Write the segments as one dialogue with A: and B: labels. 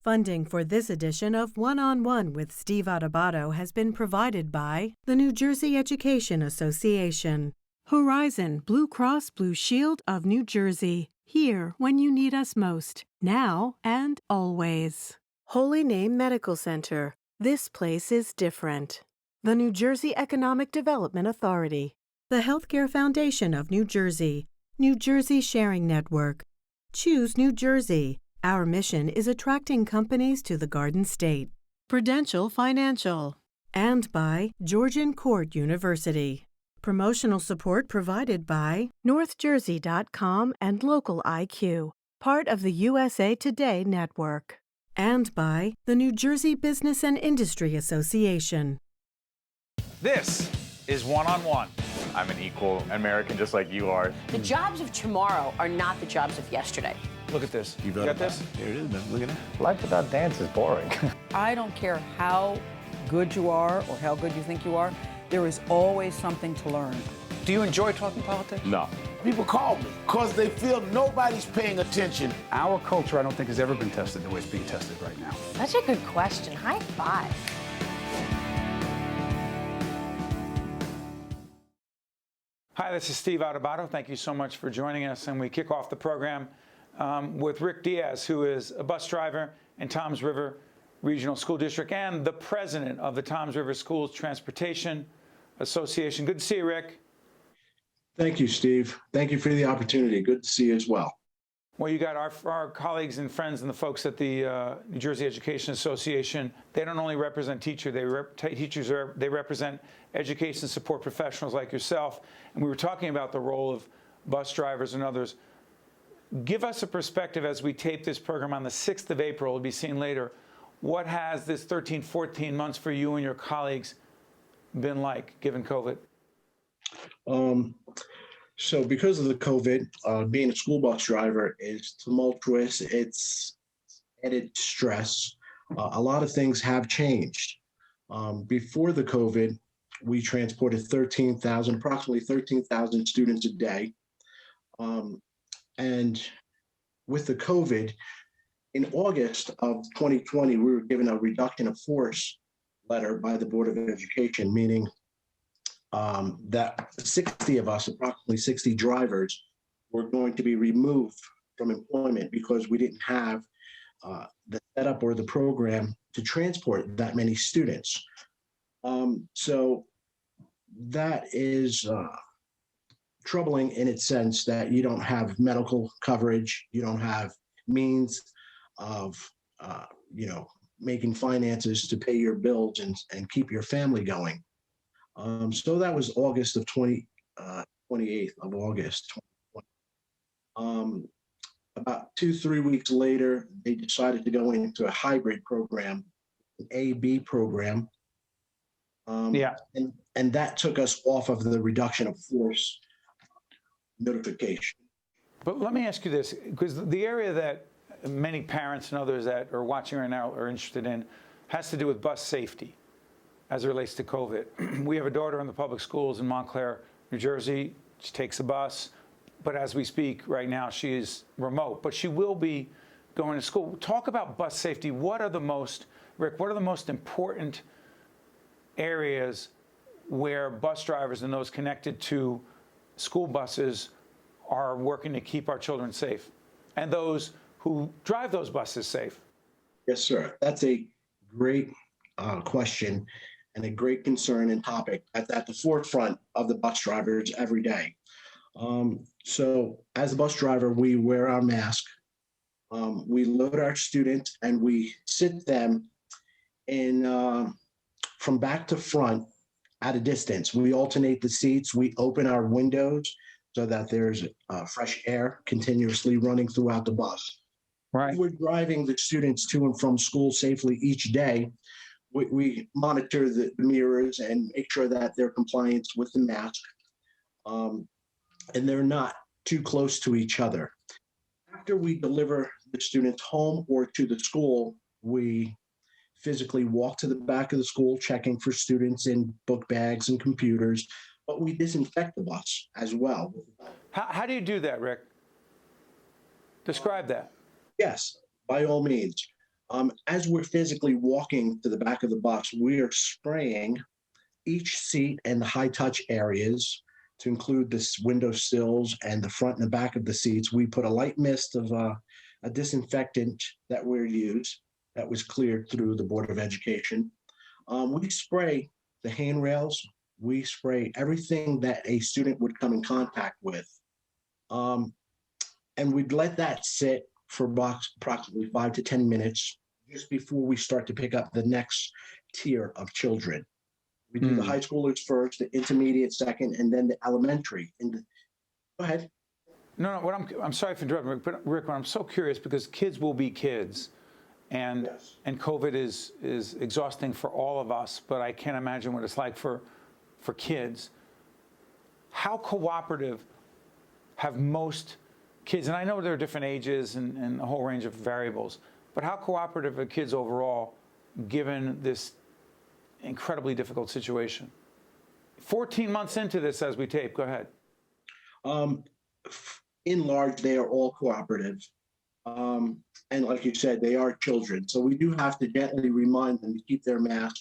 A: Funding for this edition of One-on-One with Steve Adubato has been provided by the New Jersey Education Association, Horizon Blue Cross Blue Shield of New Jersey, here when you need us most, now and always. Holy Name Medical Center, this place is different. The New Jersey Economic Development Authority, the Healthcare Foundation of New Jersey Sharing Network. Choose New Jersey. Our mission is attracting companies to the Garden State. Prudential Financial. And by Georgian Court University. Promotional support provided by NorthJersey.com and Local IQ, part of the USA Today network. And by the New Jersey Business and Industry Association.
B: This is One-on-One. I'm an equal American just like you are.
C: The jobs of tomorrow are not the jobs of yesterday.
B: Look at this. You got this?
D: Here it is, man. Look at that.
B: Life without dance is boring.
E: I don't care how good you are or how good you think you are, there is always something to learn.
B: Do you enjoy talking politics?
D: No.
F: People call me because they feel nobody's paying attention.
G: Our culture, I don't think, has ever been tested the way it's being tested right now.
C: Such a good question. High five.
B: Hi, this is Steve Adubato. Thank you so much for joining us. And we kick off the program with Rick Diaz, who is a bus driver in Toms River Regional School District and the president of the Toms River Schools Transportation Association. Good to see you, Rick.
H: Thank you, Steve. Thank you for the opportunity. Good to see you as well.
B: Well, you got our colleagues and friends and the folks at the New Jersey Education Association. They don't only represent teachers, they represent education support professionals like yourself. And we were talking about the role of bus drivers and others. Give us a perspective as we tape this program on the 6th of April. It'll be seen later. What has this 13, 14 months for you and your colleagues been like, given COVID?
H: So because of the COVID, being a school bus driver is tumultuous. It's added stress. A lot of things have changed. Before the COVID, we transported approximately 13,000 students a day. And with the COVID, in August of 2020, we were given a reduction of force letter by the Board of Education, meaning that 60 of us, approximately 60 drivers, were going to be removed from employment because we didn't have the setup or the program to transport that many students. So that is troubling in its sense that you don't have medical coverage, you don't have means of, making finances to pay your bills and keep your family going. So that was August of 28th of August 2020. About 2-3 weeks later, they decided to go into a hybrid program, an A-B program. And that took us off of the reduction of force notification.
B: But let me ask you this, because the area that many parents and others that are watching right now are interested in has to do with bus safety as it relates to COVID. We have a daughter in the public schools in Montclair, New Jersey. She takes a bus, but as we speak right now, she is remote, but she will be going to school. Talk about bus safety. Rick, what are the most important areas where bus drivers and those connected to school buses are working to keep our children safe and those who drive those buses safe?
H: Yes, sir. That's a great question and a great concern and topic at the forefront of the bus drivers every day. So as a bus driver, we wear our mask, we load our students, and we sit them in from back to front at a distance. We alternate the seats. We open our windows so that there's fresh air continuously running throughout the bus.
B: Right.
H: We're driving the students to and from school safely each day. We monitor the mirrors and make sure that they're compliant with the mask, and they're not too close to each other. After we deliver the students home or to the school, we physically walk to the back of the school, checking for students in book bags and computers, but we disinfect the bus as well.
B: How do you do that, Rick? Describe that.
H: Yes, by all means. As we're physically walking to the back of the bus, we are spraying each seat and the high touch areas to include the window sills and the front and the back of the seats. We put a light mist of a disinfectant that we use that was cleared through the Board of Education. We spray the handrails. We spray everything that a student would come in contact with. And we'd let that sit for approximately 5 to 10 minutes just before we start to pick up the next tier of children. We do the high schoolers first, the intermediate second, and then the elementary. Go ahead.
B: No, I'm sorry for interrupting, Rick, but Rick, I'm so curious because kids will be kids, and
H: Yes.
B: and COVID is exhausting for all of us. But I can't imagine what it's like for kids. How cooperative have most kids? And I know there are different ages and a whole range of variables, but how cooperative are kids overall, given this incredibly difficult situation? 14 months into this as we tape, go ahead.
H: In large, they are all cooperative. And like you said, they are children. So we do have to gently remind them to keep their mask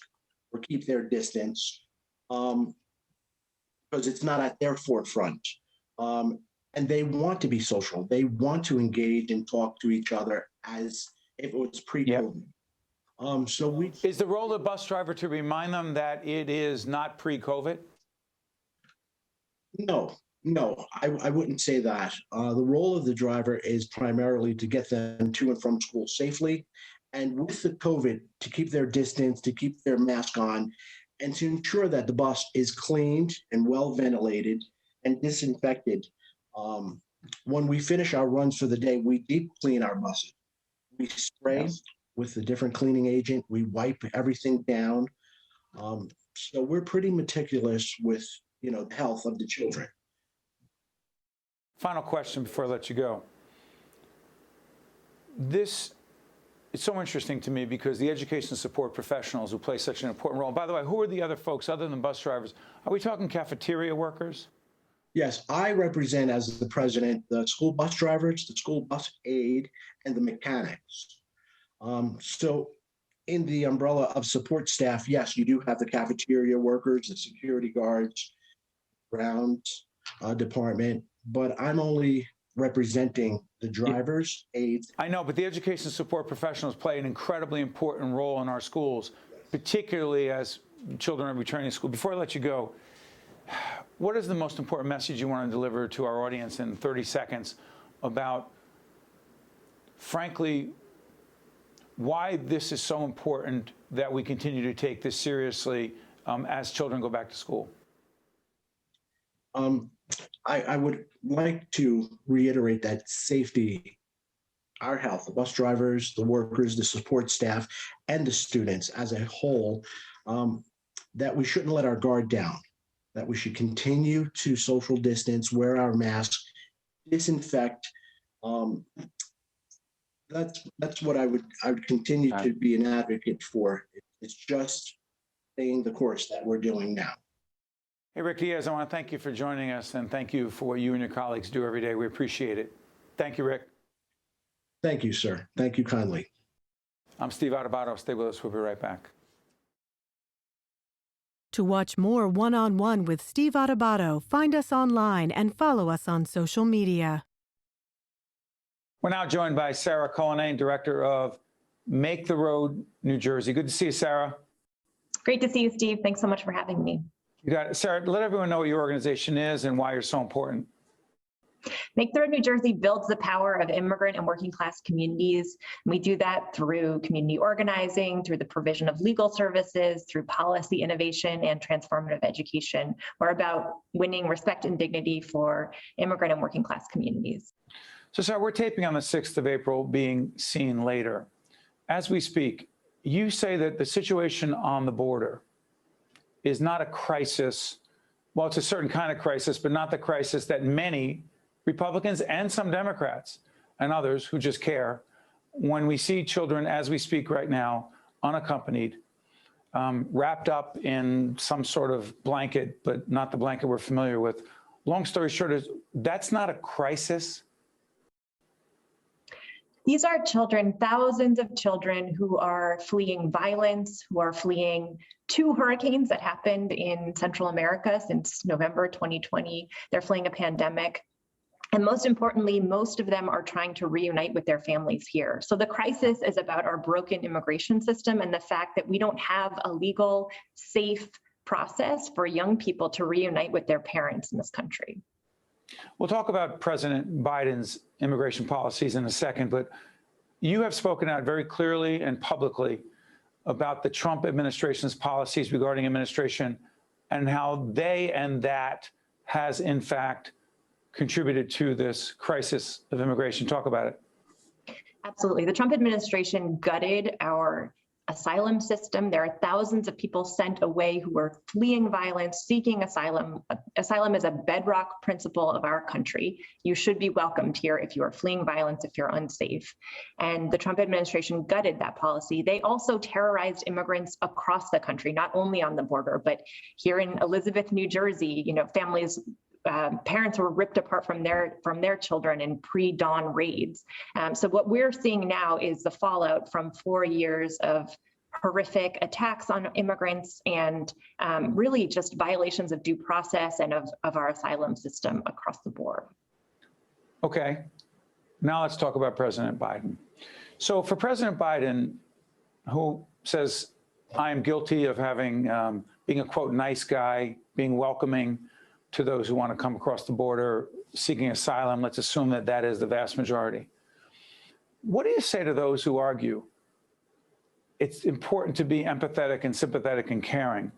H: or keep their distance, because it's not at their forefront. And they want to be social. They want to engage and talk to each other as if it was pre-COVID. Yep.
B: Is the role of the bus driver to remind them that it is not pre-COVID?
H: No, I wouldn't say that. The role of the driver is primarily to get them to and from school safely, and with the COVID, to keep their distance, to keep their mask on, and to ensure that the bus is cleaned and well ventilated and disinfected. When we finish our runs for the day, we deep clean our buses. We spray with a different cleaning agent. We wipe everything down. So we're pretty meticulous with, the health of the children.
B: Final question before I let you go. This is so interesting to me because the education support professionals who play such an important role. By the way, who are the other folks other than bus drivers? Are we talking cafeteria workers?
H: Yes, I represent, as the president, the school bus drivers, the school bus aide, and the mechanics. So in the umbrella of support staff, yes, you do have the cafeteria workers, the security guards, grounds department, but I'm only representing the drivers, aides.
B: I know, but the education support professionals play an incredibly important role in our schools, particularly as children are returning to school. Before I let you go, what is the most important message you want to deliver to our audience in 30 seconds about, frankly, why this is so important that we continue to take this seriously as children go back to school?
H: I would like to reiterate that safety, our health, the bus drivers, the workers, the support staff, and the students as a whole, that we shouldn't let our guard down, that we should continue to social distance, wear our masks, disinfect. That's what I would continue to be an advocate for. It's just staying the course that we're doing now.
B: Hey, Rick Diaz, I want to thank you for joining us, and thank you for what you and your colleagues do every day. We appreciate it. Thank you, Rick.
H: Thank you, sir. Thank you kindly.
B: I'm Steve Adubato. Stay with us. We'll be right back.
A: To watch more one-on-one with Steve Adubato, find us online and follow us on social media.
B: We're now joined by Sara Cullinane, director of Make the Road, New Jersey. Good to see you, Sara.
D: Great to see you, Steve. Thanks so much for having me.
B: You got it. Sara, let everyone know what your organization is and why you're so important.
D: Make the Road New Jersey builds the power of immigrant and working class communities. We do that through community organizing, through the provision of legal services, through policy innovation and transformative education. We're about winning respect and dignity for immigrant and working class communities.
B: So, Sara, we're taping on the 6th of April, being seen later. As we speak, you say that the situation on the border is not a crisis. Well, it's a certain kind of crisis, but not the crisis that many Republicans and some Democrats and others who just care, when we see children, as we speak right now, unaccompanied, wrapped up in some sort of blanket, but not the blanket we're familiar with. Long story short is, that's not a crisis.
D: These are children, thousands of children who are fleeing violence, who are fleeing 2 hurricanes that happened in Central America since November 2020. They're fleeing a pandemic. And most importantly, most of them are trying to reunite with their families here. So the crisis is about our broken immigration system and the fact that we don't have a legal, safe process for young people to reunite with their parents in this country.
B: We'll talk about President Biden's immigration policies in a second, but you have spoken out very clearly and publicly about the Trump administration's policies regarding immigration and how they and that has, in fact, contributed to this crisis of immigration. Talk about it.
D: Absolutely. The Trump administration gutted our asylum system. There are thousands of people sent away who are fleeing violence, seeking asylum. Asylum is a bedrock principle of our country. You should be welcomed here if you are fleeing violence, if you're unsafe. And the Trump administration gutted that policy. They also terrorized immigrants across the country, not only on the border, but here in Elizabeth, New Jersey, families parents were ripped apart from their children in pre-dawn raids. So what we're seeing now is the fallout from 4 years of horrific attacks on immigrants and really just violations of due process and of our asylum system across the board. Okay,
B: now let's talk about President Biden. So for President Biden, who says, I am guilty of being a, quote, nice guy, being welcoming to those who want to come across the border seeking asylum. Let's assume that that is the vast majority. What do you say to those who argue it's important to be empathetic and sympathetic and caring,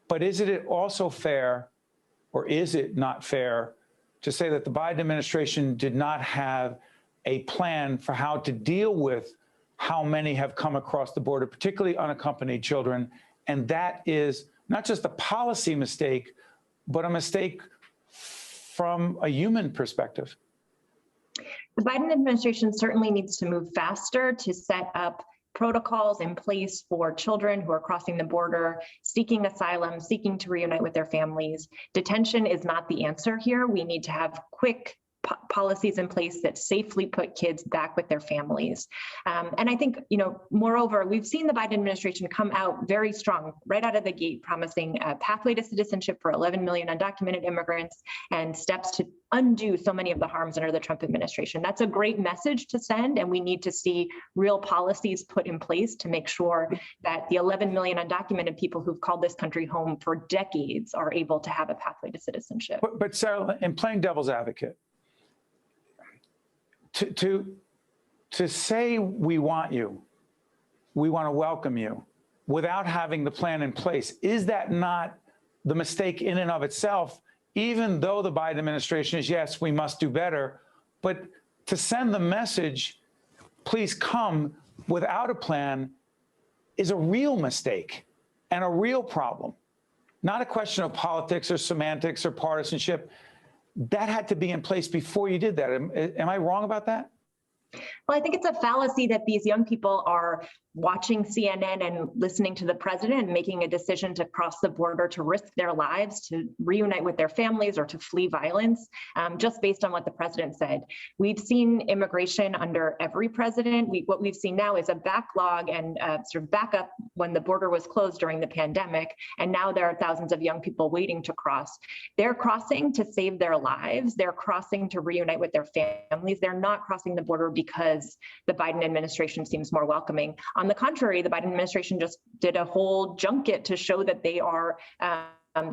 B: but is it also fair, or is it not fair, to say that the Biden administration did not have a plan for how to deal with how many have come across the border, particularly unaccompanied children, and that is not just a policy mistake, but a mistake from a human perspective?
D: The Biden administration certainly needs to move faster to set up protocols in place for children who are crossing the border, seeking asylum, seeking to reunite with their families. Detention is not the answer here. We need to have quick policies in place that safely put kids back with their families. And I think, moreover, we've seen the Biden administration come out very strong right out of the gate, promising a pathway to citizenship for 11 million undocumented immigrants and steps to undo so many of the harms under the Trump administration. That's a great message to send, and we need to see real policies put in place to make sure that the 11 million undocumented people who've called this country home for decades are able to have a pathway to citizenship.
B: But Sara, in playing devil's advocate, to say we want you, we want to welcome you, without having the plan in place, is that not the mistake in and of itself, even though the Biden administration is, yes, we must do better, but to send the message, please come, without a plan, is a real mistake and a real problem. Not a question of politics or semantics or partisanship. That had to be in place before you did that. Am I wrong about that?
D: Well, I think it's a fallacy that these young people are watching CNN and listening to the president and making a decision to cross the border to risk their lives, to reunite with their families, or to flee violence, just based on what the president said. We've seen immigration under every president. What we've seen now is a backlog and sort of backup when the border was closed during the pandemic, and now there are thousands of young people waiting to cross. They're crossing to save their lives. They're crossing to reunite with their families. They're not crossing the border because the Biden administration seems more welcoming. On the contrary, the Biden administration just did a whole junket to show that they are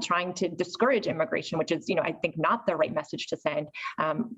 D: trying to discourage immigration, which is, I think, not the right message to send.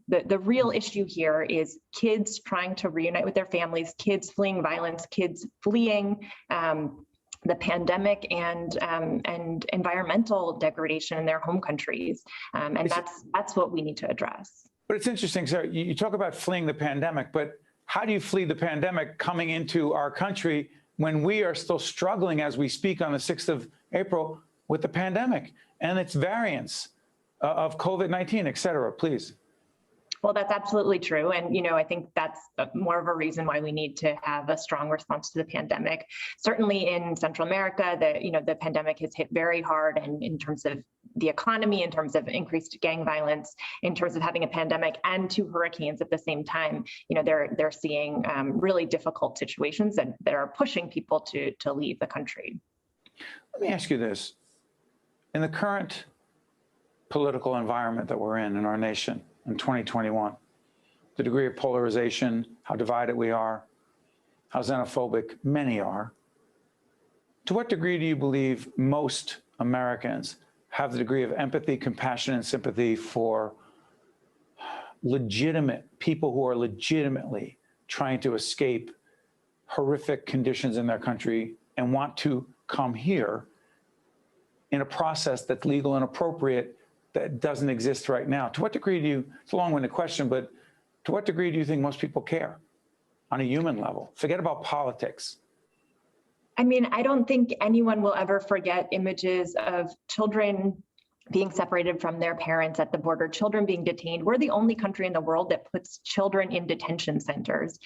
D: The real issue here is kids trying to reunite with their families, kids fleeing violence, kids fleeing the pandemic and environmental degradation in their home countries, and that's what we need to address.
B: But it's interesting, Sara, you talk about fleeing the pandemic, but how do you flee the pandemic coming into our country when we are still struggling as we speak on the 6th of April with the pandemic and its variants of COVID-19, et cetera? Please.
D: Well, that's absolutely true. And, I think that's more of a reason why we need to have a strong response to the pandemic. Certainly in Central America, the pandemic has hit very hard, and in terms of the economy, in terms of increased gang violence, in terms of having a pandemic and two hurricanes at the same time, they're seeing really difficult situations that are pushing people to leave the country.
B: Let me ask you this. In the current political environment that we're in our nation in 2021, the degree of polarization, how divided we are, how xenophobic many are, to what degree do you believe most Americans have the degree of empathy, compassion, and sympathy for legitimate people who are legitimately trying to escape horrific conditions in their country and want to come here in a process that's legal and appropriate that doesn't exist right now? To what degree do you, it's a long-winded question, but to what degree do you think most people care on a human level? Forget about politics.
D: I mean, I don't think anyone will ever forget images of children being separated from their parents at the border, children being detained. We're the only country in the world that puts children in detention centers.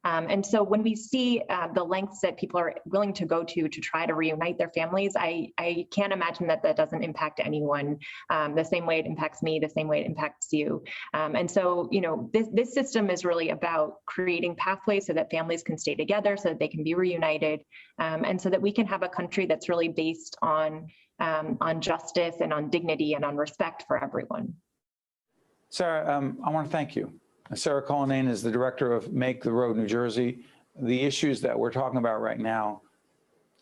D: And so when we see the lengths that people are willing to go to try to reunite their families, I can't imagine that doesn't impact anyone the same way it impacts me, the same way it impacts you. And so, this system is really about creating pathways so that families can stay together, so that they can be reunited, and so that we can have a country that's really based on justice and on dignity and on respect for everyone.
B: Sara, I want to thank you. Sara Cullinane is the director of Make the Road New Jersey. The issues that we're talking about right now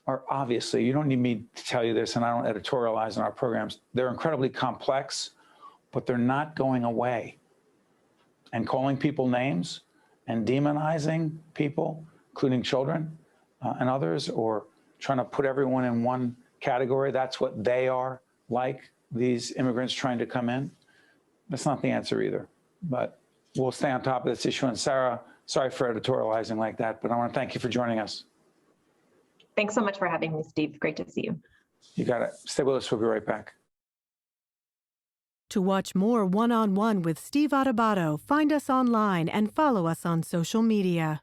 B: are obviously, you don't need me to tell you this, and I don't editorialize in our programs, they're incredibly complex, but they're not going away. And calling people names and demonizing people, including children and others, or trying to put everyone in one category, that's what they are like, these immigrants trying to come in. That's not the answer either. But we'll stay on top of this issue. And Sara, sorry for editorializing like that, but I want to thank you for joining us.
D: Thanks so much for having me, Steve. Great to see you.
B: You got it. Stay with us. We'll be right back.
A: To watch more One-on-One with Steve Adubato, find us online and follow us on social media.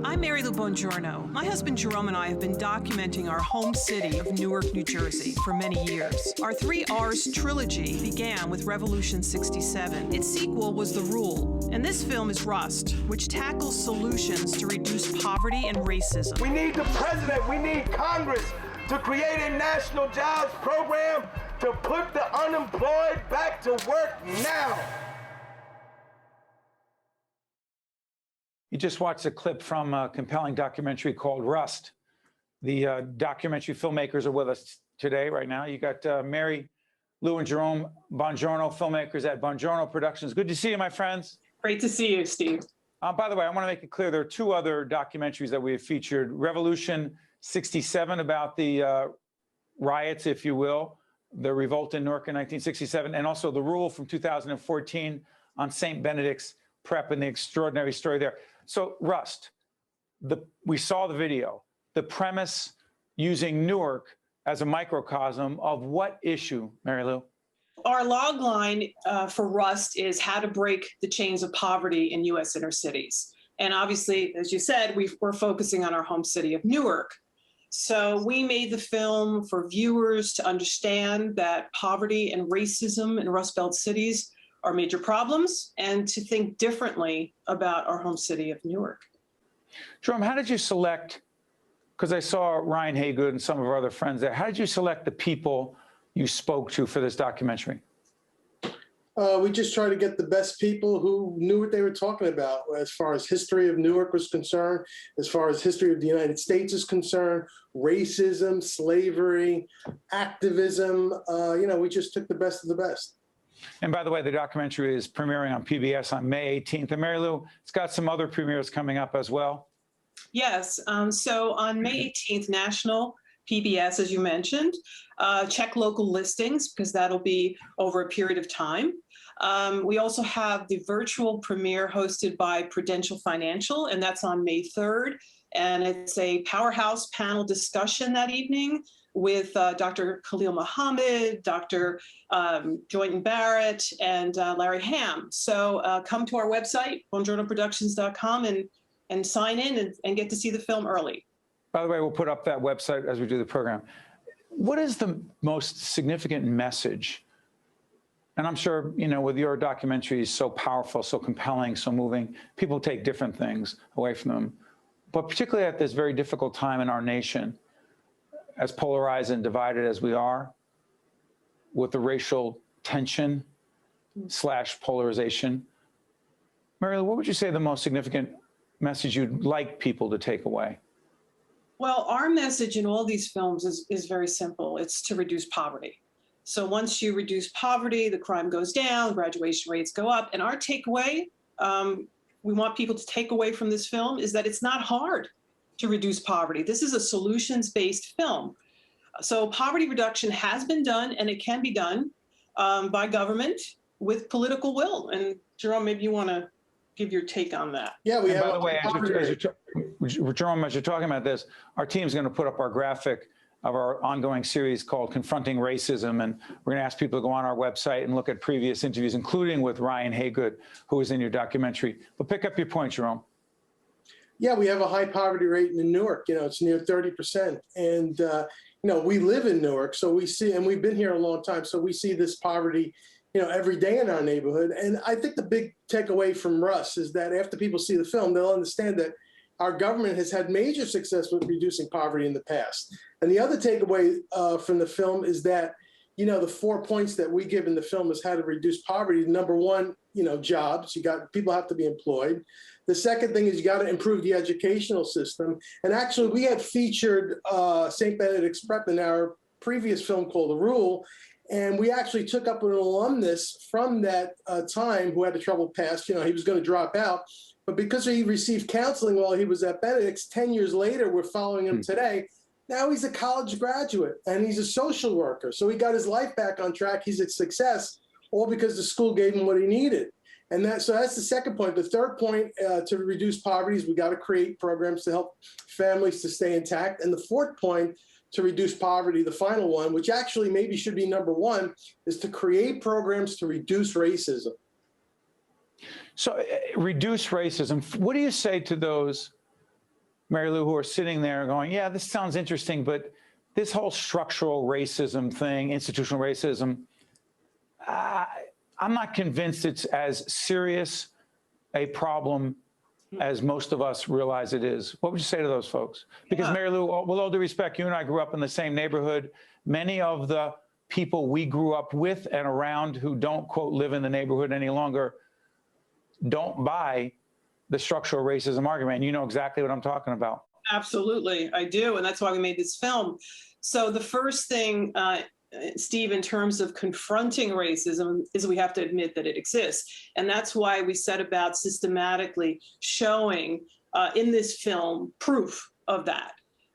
I: I'm Marylou Bongiorno. My husband Jerome and I have been documenting our home city of Newark, New Jersey for many years. Our 3 R's trilogy began with Revolution 67. Its sequel was The Rule, and this film is Rust, which tackles solutions to reduce poverty and racism.
J: We need the president, we need Congress to create a national jobs program to put the unemployed back to work now.
B: You just watched a clip from a compelling documentary called Rust. The documentary filmmakers are with us today, right now. You got Marylou and Jerome Bongiorno, filmmakers at Bongiorno Productions. Good to see you, my friends.
K: Great to see you, Steve.
B: By the way, I want to make it clear, there are 2 other documentaries that we have featured. Revolution 67, about the riots, if you will, the revolt in Newark in 1967, and also The Rule from 2014 on St. Benedict's Prep and the extraordinary story there. So Rust, we saw the video, the premise using Newark as a microcosm of what issue, Marylou?
K: Our log line for Rust is how to break the chains of poverty in U.S. inner cities. And obviously, as you said, we're focusing on our home city of Newark. So we made the film for viewers to understand that poverty and racism in Rust Belt cities are major problems, and to think differently about our home city of Newark.
B: Jerome, how did you select, because I saw Ryan Haygood and some of our other friends there, how did you select the people you spoke to for this documentary?
L: We just tried to get the best people who knew what they were talking about as far as history of Newark was concerned, as far as history of the United States is concerned, racism, slavery, activism. We just took the best of the best.
B: And by the way, the documentary is premiering on PBS on May 18th. And Marylou, it's got some other premieres coming up as well.
K: Yes. So on May 18th, national PBS, as you mentioned, check local listings because that'll be over a period of time. We also have the virtual premiere hosted by Prudential Financial, and that's on May 3rd. And it's a powerhouse panel discussion that evening with Dr. Khalil Muhammad, Dr. Joyton Barrett, and Larry Ham. So come to our website, bongiornoproductions.com, and sign in and get to see the film early.
B: By the way, we'll put up that website as we do the program. What is the most significant message? And I'm sure, you know, with your documentaries so powerful, so compelling, so moving, people take different things away from them. But particularly at this very difficult time in our nation, as polarized and divided as we are, with the racial tension / polarization, Marylou, what would you say the most significant message you'd like people to take away?
K: Well, our message in all these films is very simple. It's to reduce poverty. So once you reduce poverty, the crime goes down, graduation rates go up. And our takeaway, we want people to take away from this film is that it's not hard to reduce poverty. This is a solutions-based film. So poverty reduction has been done, and it can be done by government with political will. And Jerome, maybe you want to give your take on that.
L: Yeah, we have.
B: By the way, Jerome, as you're talking about this, our team is going to put up our graphic of our ongoing series called Confronting Racism, and we're going to ask people to go on our website and look at previous interviews, including with Ryan Haygood, who was in your documentary. But pick up your point, Jerome.
L: Yeah, we have a high poverty rate in Newark. You know, it's near 30%. And, you know, we live in Newark, so we see, and we've been here a long time, so we see this poverty, you know, every day in our neighborhood. And I think the big takeaway from Russ is that after people see the film, they'll understand that our government has had major success with reducing poverty in the past. And the other takeaway from the film is that, you know, the 4 points that we give in the film is how to reduce poverty. Number one, you know, jobs. People have to be employed. The second thing is you got to improve the educational system. And actually, we had featured St. Benedict's Prep in our previous film called The Rule. And we actually took up an alumnus from that time who had a troubled past. You know, he was going to drop out. But because he received counseling while he was at Benedict's, 10 years later, we're following him today. Now he's a college graduate and he's a social worker. So he got his life back on track. He's a success, all because the school gave him what he needed. And so that's the second point. The third point to reduce poverty is we got to create programs to help families to stay intact. And the fourth point to reduce poverty, the final one, which actually maybe should be number one, is to create programs to reduce racism.
B: So reduce racism. What do you say to those, Marylou, who are sitting there going, yeah, this sounds interesting, but this whole structural racism thing, institutional racism, I'm not convinced it's as serious a problem as most of us realize it is. What would you say to those folks? Because Marylou, with all due respect, you and I grew up in the same neighborhood. Many of the people we grew up with and around who don't, quote, live in the neighborhood any longer don't buy the structural racism argument. And you know exactly what I'm talking about.
K: Absolutely, I do. And that's why we made this film. So the first thing, Steve, in terms of confronting racism is we have to admit that it exists. And that's why we set about systematically showing in this film proof of that.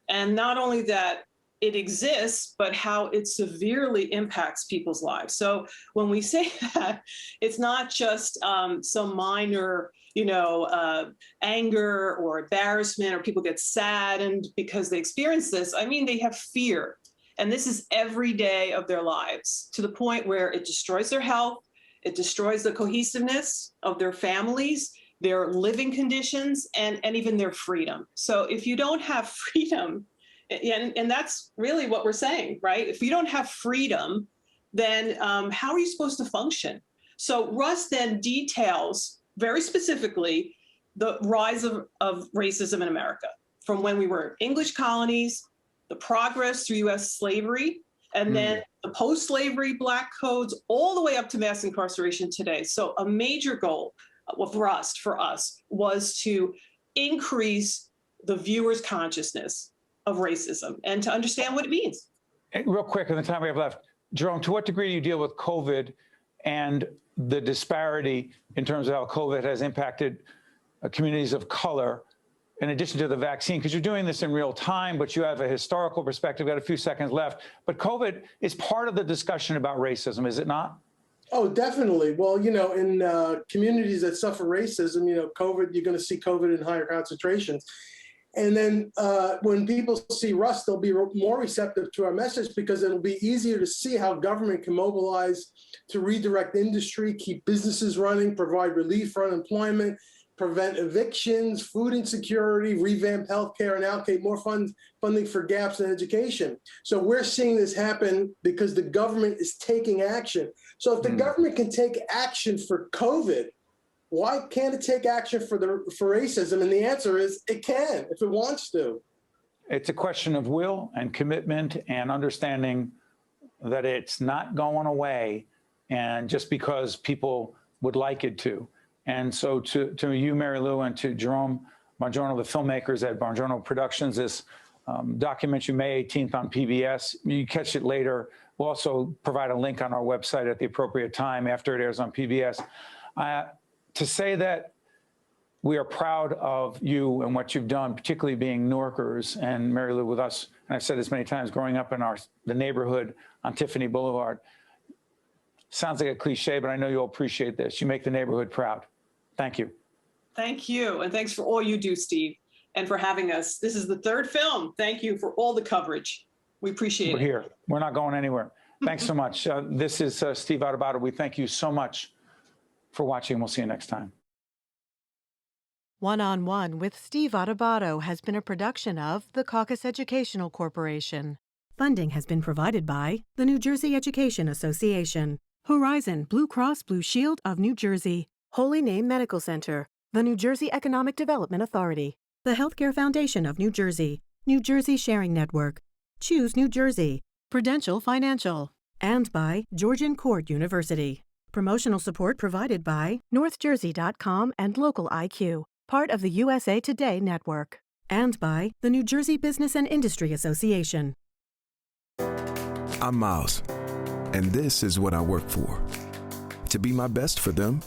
K: And not only that it exists, but how it severely impacts people's lives. So when we say that, it's not just some minor, you know, anger or embarrassment, or people get saddened because they experience this. I mean, they have fear. And this is every day of their lives, to the point where it destroys their health, it destroys the cohesiveness of their families, their living conditions, and even their freedom. So if you don't have freedom, and that's really what we're saying, right? If you don't have freedom, then how are you supposed to function? So Russ then details very specifically the rise of racism in America, from when we were English colonies, the progress through U.S. slavery, and then the post-slavery Black codes, all the way up to mass incarceration today. So a major goal for us was to increase the viewer's consciousness of racism and to understand what it means.
B: Real quick, in the time we have left, Jerome, to what degree do you deal with COVID and the disparity in terms of how COVID has impacted communities of color, in addition to the vaccine? Because you're doing this in real time, but you have a historical perspective. We've got a few seconds left. But COVID is part of the discussion about racism, is it not?
L: Oh, definitely. Well, you know, in communities that suffer racism, you know, COVID, you're going to see COVID in higher concentrations. And then when people see Rust, they'll be more receptive to our message because it'll be easier to see how government can mobilize to redirect industry, keep businesses running, provide relief for unemployment, prevent evictions, food insecurity, revamp healthcare, and allocate more funding for gaps in education. So we're seeing this happen because the government is taking action. So if the government can take action for COVID, why can't it take action for racism? And the answer is it can, if it wants to.
B: It's a question of will and commitment and understanding that it's not going away, and just because people would like it to. And so to you, Marylou, and to Jerome Bongiorno, the filmmakers at Bongiorno Productions, this documentary May 18th on PBS. You catch it later. We'll also provide a link on our website at the appropriate time after it airs on PBS. To say that we are proud of you and what you've done, particularly being Newarkers, and Marylou with us, and I've said this many times, growing up in the neighborhood on Tiffany Boulevard. Sounds like a cliche, but I know you'll appreciate this. You make the neighborhood proud. Thank you.
K: Thank you. And thanks for all you do, Steve, and for having us. This is the third film. Thank you for all the coverage. We appreciate it.
B: We're here. We're not going anywhere. Thanks so much. This is Steve Adubato. We thank you so much for watching. We'll see you next time.
A: One-on-One with Steve Adubato has been a production of the Caucus Educational Corporation. Funding has been provided by the New Jersey Education Association, Horizon Blue Cross Blue Shield of New Jersey, Holy Name Medical Center, the New Jersey Economic Development Authority, the Healthcare Foundation of New Jersey, New Jersey Sharing Network, Choose New Jersey, Prudential Financial, and by Georgian Court University. Promotional support provided by NorthJersey.com and Local IQ, part of the USA Today network, and by the New Jersey Business and Industry Association.
M: I'm Miles, and this is what I work for. To be my best for them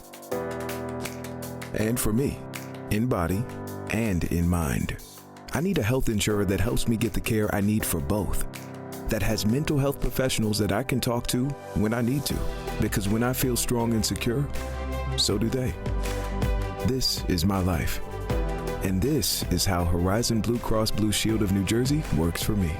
M: and for me, in body and in mind. I need a health insurer that helps me get the care I need for both, that has mental health professionals that I can talk to when I need to, because when I feel strong and secure, so do they. This is my life, and this is how Horizon Blue Cross Blue Shield of New Jersey works for me.